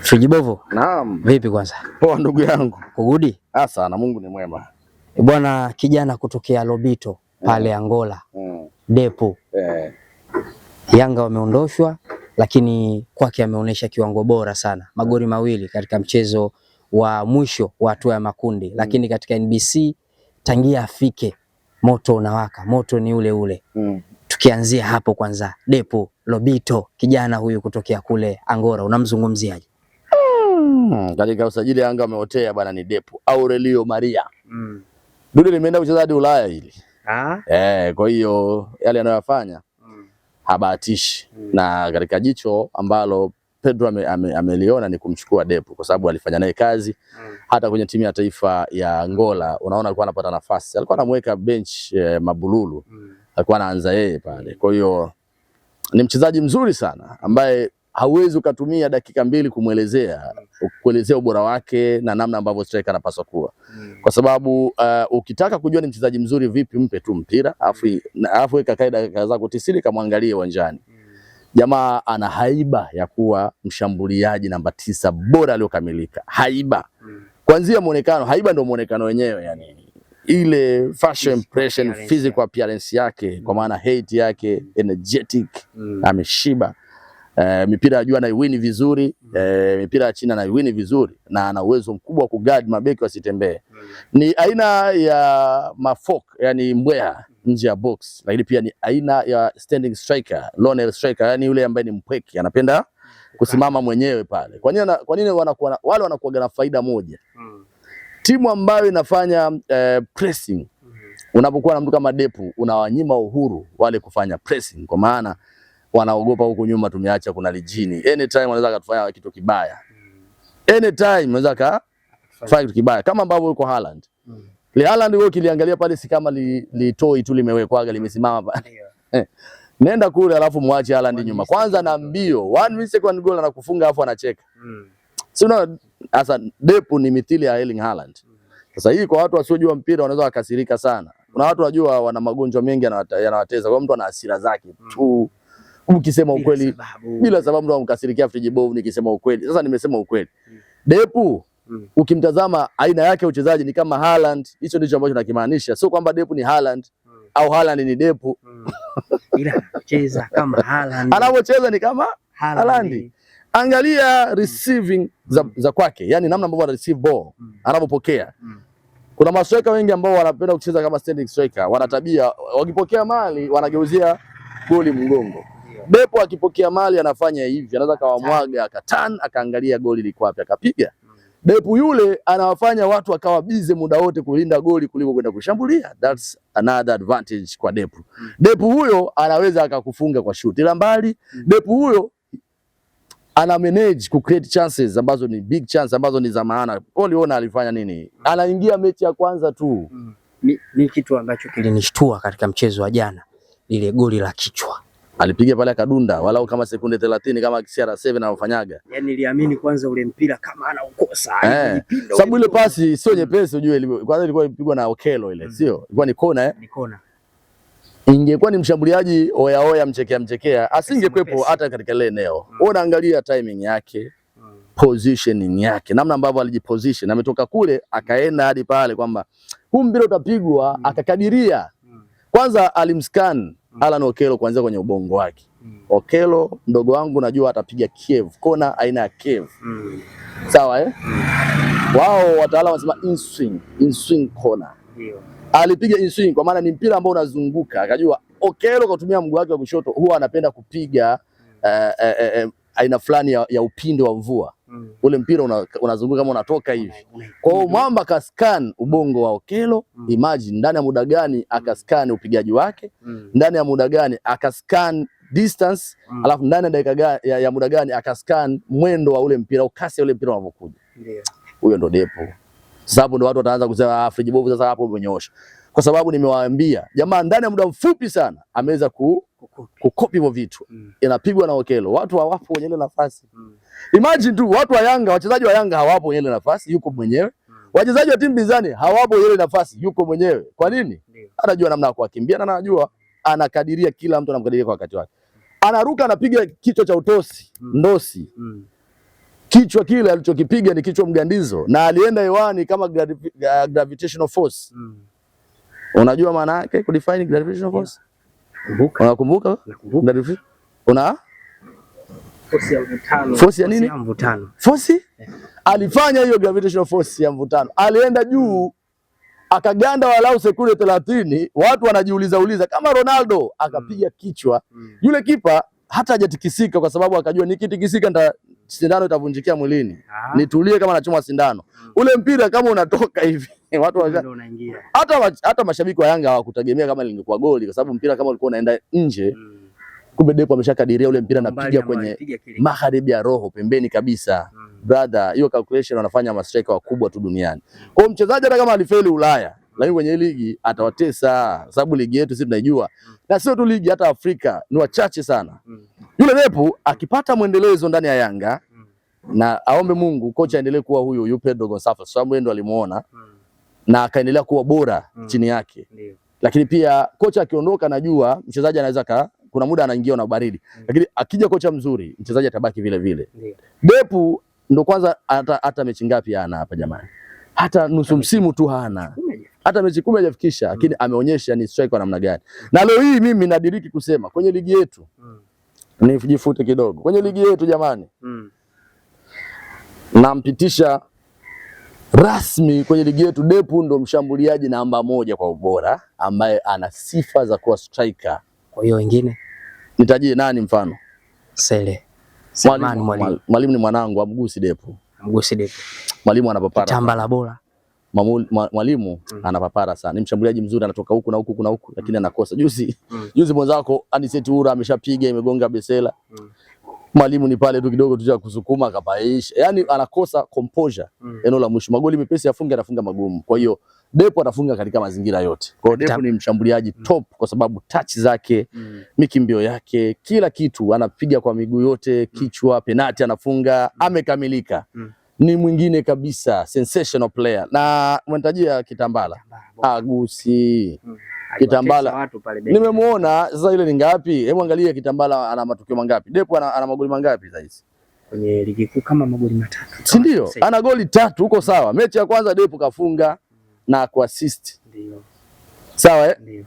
Frijibovu. Naam. Vipi kwanza? Poa ndugu yangu. Kugudi? Sana, Mungu ni mwema. Bwana, kijana kutokea Lobito pale Angola. Depo. Yanga wameondoshwa lakini kwake ameonyesha kiwango bora sana. Magoli mawili katika mchezo wa mwisho wa hatua ya makundi. Lakini katika NBC tangia afike moto unawaka. Moto ni ule ule. Tukianzia hapo kwanza. Depo, Lobito, kijana huyu kutokea kule Angola, unamzungumziaje? Katika usajili Yanga ameotea bwana ni Depo Aurelio Maria. Dude limeenda kucheza hadi Ulaya hili. Kwa hiyo yale anayofanya habatishi. Na katika jicho ambalo Pedro ameliona ni kumchukua Depo kwa sababu alifanya naye kazi. Hata kwenye timu ya taifa ya Angola unaona alikuwa anapata nafasi. Alikuwa anamweka bench Mabululu. Alikuwa anaanza yeye pale. Kwa hiyo ni mchezaji mzuri sana ambaye hauwezi ukatumia dakika mbili kuelezea ubora wake na namna ambavyo striker anapaswa kuwa. Kwa sababu ukitaka kujua ni mchezaji mzuri vipi, mpe tu mpira afu weka kaida dakika zako 90 kamwangalie uwanjani. Jamaa ana haiba ya kuwa mshambuliaji namba 9 bora aliyokamilika. Haiba. Kuanzia muonekano, haiba ndio muonekano wenyewe yani. Ile fashion impression, physical appearance yake, kwa maana height yake, energetic, ameshiba. Mipira ya juu anaiwini vizuri, mipira ya chini anaiwini vizuri na ana uwezo mkubwa wa kuguard mabeki wasitembee. Ni aina ya mafok, yani mbweha nje ya box, lakini pia ni aina ya standing striker, lone striker, yani yule ambaye ni mpweke, anapenda kusimama mwenyewe pale. Kwa nini wale wanakuwa na faida moja? Timu ambayo inafanya pressing, unapokuwa na mtu kama Depo unawanyima uhuru wale kufanya pressing, kwa maana wanaogopa huko nyuma tumeacha kuna lijini. Anytime wanaweza kufanya kitu kibaya. Anytime wanaweza kufanya kitu kibaya kama ambavyo yuko Haaland. Le Haaland wewe ukiliangalia pale si kama litoi tu limewekwaga limesimama pale. Nenda kule alafu muache Haaland nyuma. Kwanza na mbio 1 millisecond goal anakufunga alafu anacheka. Si unaona sasa Depo ni mithili ya Erling Haaland. Sasa hii kwa watu wasiojua mpira wanaweza wakasirika sana. Kuna watu wajua wana magonjwa mengi yanawateza. Kwa mtu ana hasira zake tu. Ukisema ukweli bila sababu ndo mkasirikia Frijibovu nikisema ukweli. Sasa nimesema ukweli. Depo ukimtazama aina yake ya uchezaji ni kama Haaland. Hicho ndicho ambacho nakimaanisha. Sio kwamba Depo ni Haaland au Haaland ni Depo. Ila anacheza kama Haaland. Anapocheza ni kama Haaland. Angalia receiving za kwake. Yani namna ambavyo ana receive ball, anapopokea. Kuna mastrika wengi ambao wanapenda kucheza kama standing striker. Wana tabia wakipokea mali wanageuzia goli mgongo. Depo akipokea mali anafanya hivi, anaweza kawamwaga akaturn akaangalia goli liko wapi akapiga. Depo yule anawafanya watu akawa busy muda wote kulinda goli kuliko kwenda kushambulia. That's another advantage kwa Depo. Depo huyo anaweza akakufunga kwa shoot ila mbali. Depo huyo ana manage ku create chances ambazo ni big chance ambazo ni za maana. Uliona alifanya nini? Anaingia mechi ya kwanza tu. Ni kitu ambacho kilinishtua katika mchezo wa jana. Ile goli la kichwa. Alipiga pale akadunda walau kama sekunde 30 kama CR7 anaofanyaga. Yani niliamini kwanza ule mpira kama anaukosa. Sababu ile pasi sio nyepesi ujue, kwanza ilikuwa ilipigwa na Okello ile, sio? Ilikuwa ni kona Ni kona. Ingekuwa ni mshambuliaji oya mchekea asingekwepo hata katika ile eneo. Unaangalia timing yake, positioning yake, namna ambavyo alijiposition, ametoka kule akaenda hadi pale kwamba huu mpira utapigwa, akakadiria. Kwanza alimscan Alan Okello kuanzia kwenye ubongo wake. Okello mdogo wangu najua atapiga Kiev, kona aina ya Kiev. Sawa Wao wataalamu wanasema in swing corner. Alipiga in swing kwa maana ni mpira ambao unazunguka. Akajua Okello kutumia mguu wake wa kushoto huwa anapenda kupiga aina fulani ya upinde wa mvua. Ule mpira unazunguka kama unatoka hivi. Kwa hiyo mwamba kascan ubongo wa Okello. Imagine ndani ya muda gani akascan upigaji wake, ndani ya muda gani akascan distance, alafu ndani ya dakika ya muda gani akascan mwendo wa ule mpira au kasi ya ule mpira unavyokuja. Huyo ndo Depo. Sababu ndo watu wataanza kusema Frijibovu sasa hapo umenyosha. Kwa sababu nimewaambia jamaa ndani ya muda mfupi sana ameweza kukopi hivyo vitu. Inapigwa na Okello. Watu hawapo kwenye ile nafasi. Imagine tu watu wa Yanga, wachezaji wa Yanga hawapo kwenye ile nafasi, yuko mwenyewe. Wachezaji wa timu bizani hawapo kwenye ile nafasi, yuko mwenyewe. Kwa nini? Anajua namna ya kuwakimbia na anajua anakadiria kila mtu anamkadiria kwa wakati wake. Anaruka anapiga kichwa cha utosi, ndosi. kichwa kile alichokipiga ni kichwa mgandizo na alienda hewani kama gravitational force. Unajua maana yake kudefine gravitational force? Unakumbuka? Una force ya mvutano. Force ya nini? Mvutano. Force? Alifanya hiyo gravitational force ya mvutano. Alienda juu akaganda walau sekunde 30, watu wanajiuliza kama Ronaldo akapiga kichwa. Yule kipa hata hajatikisika kwa sababu akajua nikitikisika sindano itavunjikia mwilini. Nitulie kama nachoma sindano. Ule mpira kama unatoka hivi watu wanaingia. Hata mashabiki wa Yanga hawakutegemea kama lingekuwa goli kwa sababu mpira kama ulikuwa unaenda nje. Kumbe Depo ameshakadiria ule mpira napiga kwenye magharibi ya roho pembeni kabisa. Brother, hiyo calculation wanafanya mastrika wakubwa tu duniani. Kwa hiyo mchezaji hata kama alifeli Ulaya, lakini kwenye ligi atawatesa sababu ligi yetu sisi tunaijua. Na sio tu ligi, hata Afrika ni wachache sana. Yule Depo akipata mwendelezo ndani ya Yanga na aombe Mungu kocha aendelee kuwa huyu Pedro Gonçalves sababu yeye ndo alimuona na akaendelea kuwa bora chini yake. Lakini pia kocha akiondoka, najua mchezaji anaweza kuna muda anaingia na baridi. Lakini akija kocha mzuri, mchezaji atabaki vile vile. Depo ndo kwanza hata mechi ngapi ana hapa jamani? Hata nusu msimu tu hana. Hata mechi 10 hajafikisha, lakini ameonyesha ni striker namna gani. Na leo hii mimi nadiriki kusema kwenye ligi yetu. Nijifute kidogo. Kwenye ligi yetu jamani. Nampitisha rasmi kwenye ligi yetu Depo ndo mshambuliaji namba 1 kwa ubora ambaye ana sifa za kuwa striker. Kwa hiyo wengine nitajie nani mfano? Sele. Mwalimu ni mwanangu, amgusi Depo. Amgusi Depo. Mwalimu anapapara. Kitambala bora. Mwalimu anapapara sana. Ni mshambuliaji mzuri, anatoka huku na huku na huku lakini anakosa. Juzi mwenzako Anicet Ura ameshapiga imegonga Besela. Mwalimu ni pale tu kidogo tu kusukuma akapaisha. Yaani anakosa composure. Eneo la mwisho. Magoli mepesi afunge, anafunga magumu. Kwa hiyo Depo atafunga katika mazingira yote. Kwa hiyo Depo ni mshambuliaji top kwa sababu touch zake, mikimbio yake, kila kitu anapiga kwa miguu yote, kichwa, penalti anafunga, amekamilika. Ni mwingine kabisa, sensational player. Na mwentajia Kitambala. Agusi. Kitambala. Nimemuona sasa ile ni ngapi? Hebu angalia Kitambala ana matukio mangapi? Depo ana magoli mangapi sasa hizi? Kwenye ligi kuu kama magoli 3. Si ndio? Ana goli 3 huko sawa. Mechi ya kwanza Depo kafunga na kuassist. Ndio. Sawa Ndio.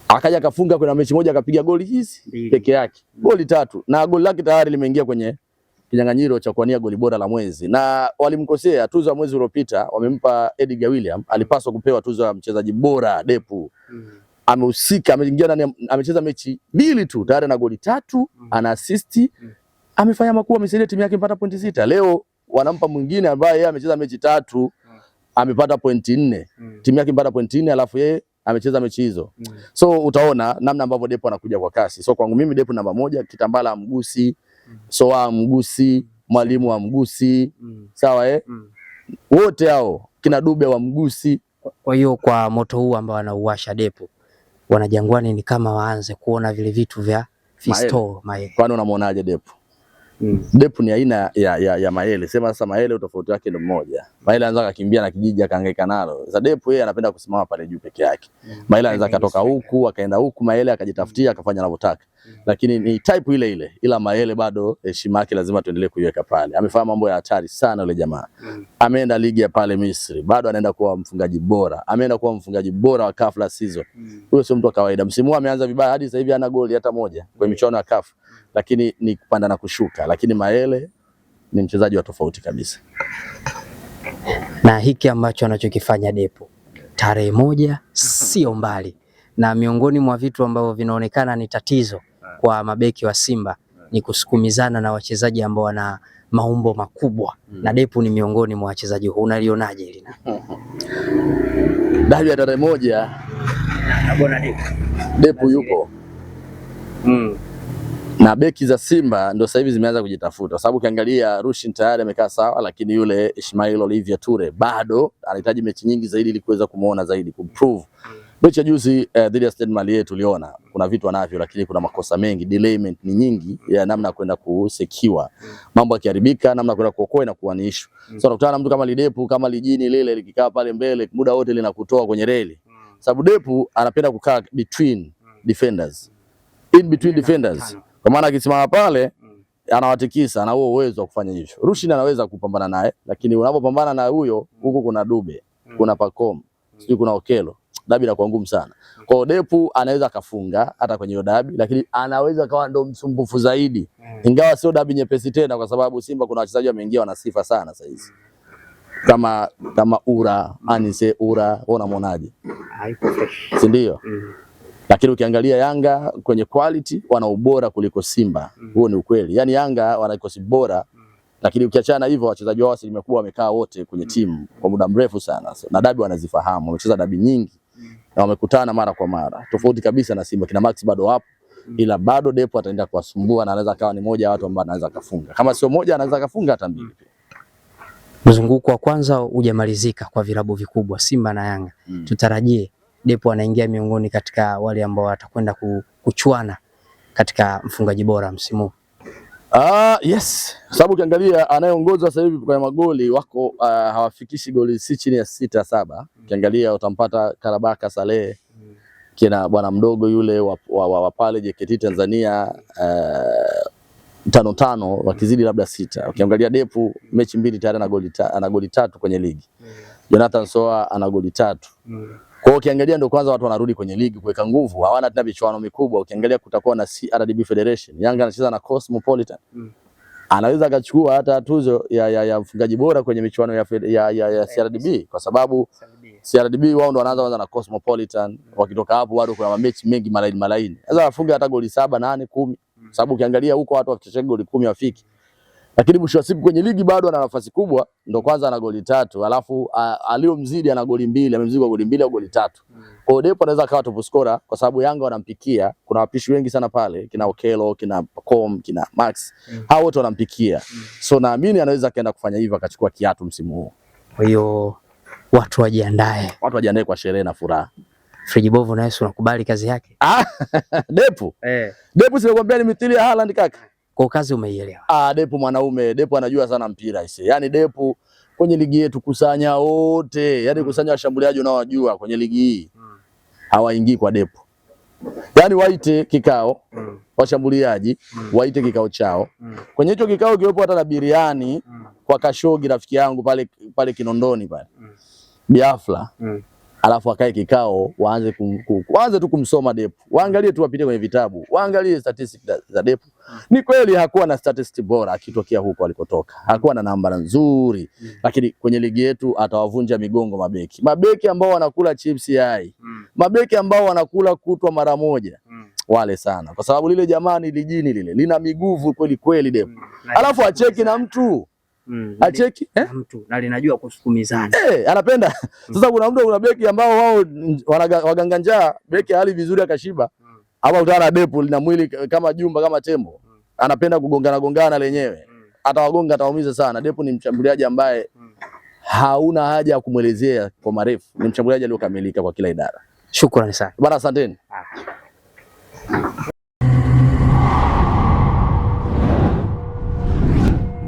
Akaja kafunga kwenye mechi moja akapiga goli hizi peke yake. Goli 3 na goli lake tayari limeingia kwenye kinyang'anyiro cha kuania goli bora la mwezi. Na walimkosea tuzo ya mwezi uliopita, wamempa Edgar William, alipaswa kupewa tuzo ya mchezaji bora Depo. Amehusika, ameingia ndani, amecheza mechi 2 tu, tayari na goli 3, ana assist. Amefanya makubwa, amesaidia timu yake mpata pointi 6. Leo wanampa mwingine ambaye yeye amecheza mechi 3, amepata pointi 4. Timu yake mpata pointi 4 alafu yeye amecheza mechi hizo. So utaona namna ambavyo Depo anakuja kwa kasi. So kwangu mimi Depo namba 1, Kitambala amgusi, Soa amgusi, Mwalimu amgusi. Sawa wote hao kina Dube wa mgusi. Kwa hiyo kwa moto huu ambao anauwasha Depo, Wanajangwani ni kama waanze kuona vile vitu vya Fisto Mayele. Kwani unamuonaje Depo? Depo ni aina ya Mayele. Sema sasa Mayele utofauti wake ndio mmoja. Mayele anaweza kukimbia na kijiji akahangaika nalo. Sasa Depo yeye anapenda kusimama pale juu peke yake. Mayele anaweza katoka huku akaenda huku, Mayele akajitafutia akafanya anavyotaka. Lakini ni type ile ile. Ila Mayele bado heshima yake lazima tuendelee kuiweka pale. Amefanya mambo ya hatari sana yule jamaa. Ameenda ligi ya pale Misri, bado anaenda kuwa mfungaji bora. Ameenda kuwa mfungaji bora wa CAF last season. Huyo sio mtu wa kawaida. Msimu huu ameanza vibaya hadi sasa hivi hana goli hata moja kwenye michuano ya CAF. Lakini ni kupanda na kushuka. Lakini Mayele ni mchezaji wa tofauti kabisa. Na hiki ambacho anachokifanya Depo tarehe 1 sio mbali. Na miongoni mwa vitu ambavyo vinaonekana ni tatizo kwa mabeki wa Simba ni kusukumizana na wachezaji ambao wana maumbo makubwa. Na Depo ni miongoni mwa wachezaji huu. Unalionaje hili? Dabi ya tarehe 1 Bwana Depo yupo. Na beki za Simba ndio sasa hivi zimeanza kujitafuta. Kwa sababu ukiangalia Rushin tayari amekaa sawa, lakini yule Ismail Olivia Ture bado anahitaji mechi nyingi zaidi ili kuweza kumuona zaidi, kumprove. Mechi ya juzi dhidi ya Stade Malien tuliona kuna vitu anavyo, lakini kuna makosa mengi, delayment ni nyingi ya namna kwenda kusekiwa. Mambo yakiharibika, namna kwenda kuokoa na kuwa ni issue. So unakutana na mtu kama Depo, kama lijini lile likikaa pale mbele muda wote linakutoa kwenye reli. Sababu Depo anapenda kukaa between defenders. In between defenders. Kwa maana akisimama pale anawatikisa, ana huo uwezo wa kufanya hivyo. Rushin anaweza kupambana naye, lakini unapopambana na huyo huko kuna Dube, kuna Pacome, sijui kuna Okelo, dabi la kwa ngumu sana. Kwa hiyo Depu anaweza akafunga hata kwenye hiyo dabi, lakini anaweza kawa ndo msumbufu zaidi. Ingawa sio dabi nyepesi tena, kwa sababu Simba kuna wachezaji wameingia wana sifa sana sasa hizi. Kama Ura, Anise Ura, unamwonaje? Haiko fresh. Si ndio? Lakini ukiangalia Yanga kwenye quality wana ubora kuliko Simba. Huo ni ukweli. Yaani Yanga wana kikosi bora, lakini ukiachana hivyo wachezaji wao asilimia kubwa wamekaa wote kwenye timu kwa muda mrefu sana. Na dabi wanazifahamu, wamecheza dabi nyingi na wamekutana mara kwa mara. Tofauti kabisa na Simba, kina Max bado hapo, ila bado Depo ataenda kuwasumbua na anaweza kawa ni moja wa watu ambao anaweza kufunga. Kama sio moja anaweza kufunga hata mbili. Mzunguko wa kwanza hujamalizika kwa vilabu vikubwa Simba na Yanga. Tutarajie Depo anaingia miongoni katika wale ambao watakwenda kuchuana katika mfungaji bora msimu. Yes. Sababu ukiangalia anayeongoza sasa hivi kwa magoli wako hawafikishi goli si chini ya 6-7. Ukiangalia utampata Karabaka Saleh, kina bwana mdogo yule wa pale JKT Tanzania 5 wakizidi labda 6. Ukiangalia Depu mechi 2 tayari ana goli 3 kwenye ligi. Jonathan Soa ana goli 3. Kwa hiyo ukiangalia ndio kwanza watu wanarudi kwenye ligi kuweka nguvu, hawana tena michuano mikubwa. Ukiangalia kutakuwa na CRDB Federation, Yanga anacheza na Cosmopolitan. Anaweza akachukua hata tuzo ya mfungaji bora kwenye michuano ya CRDB, kwa sababu CRDB wao ndo wanaanza na Cosmopolitan. Wakitoka hapo bado kuna mechi mengi malaini. Sasa afunge hata goli 7, 8, 10. Sababu ukiangalia huko watu wakicheza goli 10 wafiki. Lakini mwisho wa siku kwenye ligi bado ana nafasi kubwa, ndo kwanza ana goli 3, alafu aliyomzidi ana goli 2, amemzidi kwa goli 2 au goli 3. Kwa hiyo Depo anaweza akawa top scorer kwa sababu Yanga wanampikia. Kuna wapishi wengi sana pale, kina Okelo, kina Pacome, kina Max. Hao wote wanampikia. So naamini anaweza kaenda kufanya hivyo akachukua kiatu msimu huu. Kwa hiyo watu wajiandae. Watu wajiandae kwa sherehe na furaha. Friji Bovu na Yesu unakubali kazi yake? Depo. Depo simekwambia ni mithili ya Haaland kaka. Kwa kazi umeielewa. Depo mwanaume, Depo anajua sana mpira ise. Yaani Depo kwenye ligi yetu kusanya wote, yaani kusanya washambuliaji unaowajua kwenye ligi hii. Hawaingii kwa Depo. Yaani waite kikao washambuliaji, waite kikao chao. Kwenye hicho kikao kiwepo hata na biriani kwa Kashogi rafiki yangu pale Kinondoni pale. Biafla. Alafu akae kikao waanze tu kumsoma Depo. Waangalie tu wapite kwenye vitabu. Waangalie statistics za Depo. Ni kweli hakuwa na statistics bora akitokea huko alikotoka. Hakuwa na namba nzuri. Lakini kwenye ligi yetu atawavunja migongo mabeki. Mabeki ambao wanakula chips yai. Mabeki ambao wanakula kutwa mara moja. Wale sana. Kwa sababu lile jamani lijini lile lina miguvu kweli kweli Depo. Alafu acheki na mtu. Acheki mtu na linajua kusukumizana. Anapenda. Sasa kuna mtu kuna beki ambao wao waganga njaa, beki hali vizuri akashiba. Hapa utana Depo lina mwili kama jumba kama tembo. Anapenda kugongana lenyewe. Atawagonga atawaumiza sana. Depo ni mshambuliaji ambaye hauna haja ya kumuelezea kwa marefu. Ni mshambuliaji aliyokamilika kwa kila idara. Shukrani sana. Bwana asanteni.